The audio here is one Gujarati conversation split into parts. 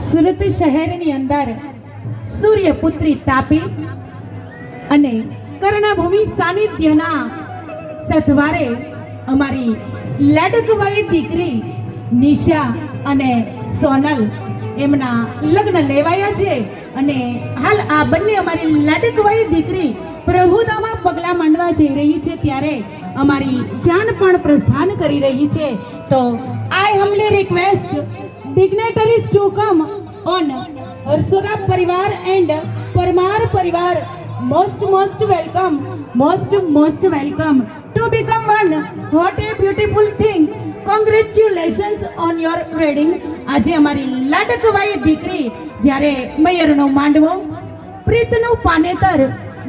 સુરત શહેરની અંદર સૂર્યપુત્રી તાપી અને કર્ણભૂમિ સાનિધ્યના સથવારે અમારી લાડકવાઈ દીકરી નિશા અને સોનલ એમના લગ્ન લેવાયા છે અને હાલ આ બંને અમારી લાડકવાઈ દીકરી પ્રભુતામાં પગલાં માંડવા જઈ રહી છે ત્યારે અમારી જાન પણ પ્રસ્થાન કરી રહી છે. તો આઈ હમ્બલી request dignitaries to come on Harsoda Parivar and Parmar Parivar. Most welcome to become one. What a beautiful thing. Congratulations on your wedding. આજે અમારી લાડકવાઈ દીકરી જ્યારે મયરનો માંડવો, પ્રીતનું પાનેતર,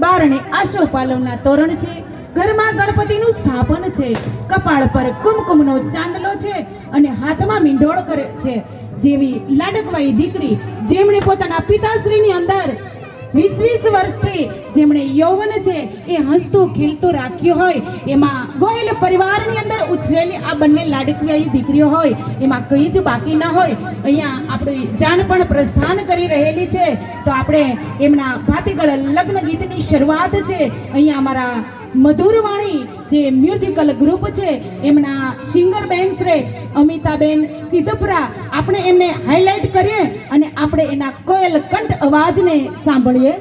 બારણે આશોપાલવના તોરણ છે, ઘરમાં ગણપતિનું સ્થાપન છે, કપાળ પર કુમકુમનો ચાંદલો છે અને હાથમાં મીંઢોળ કરે છે જેવી લાડકવાઈ દીકરી જેમણે પોતાના પિતાશ્રીની અંદર 20 વર્ષથી જેમણે યૌવન છે એ હસતું ખીલતું રાખ્યું હોય, એમાં ગોયલ પરિવારની અંદર ઉછરેલી આ બંને લાડકવાઈ દીકરીઓ હોય એમાં કંઈ જ બાકી ન હોય. અહીંયા આપણી જાન પણ પ્રસ્થાન કરી રહેલી છે તો આપણે એમના ભાતીગળ લગ્ન ગીતની શરૂઆત છે. અહીંયા અમારા મધુરવાણી જે મ્યુઝિકલ ગ્રુપ છે એમના સિંગર બેન શ્રી અમિતાબેન સિદ્ધપુરા, આપણે એમને હાઇલાઇટ કરીએ અને આપણે એના કોયલ કંઠ અવાજને સાંભળીએ.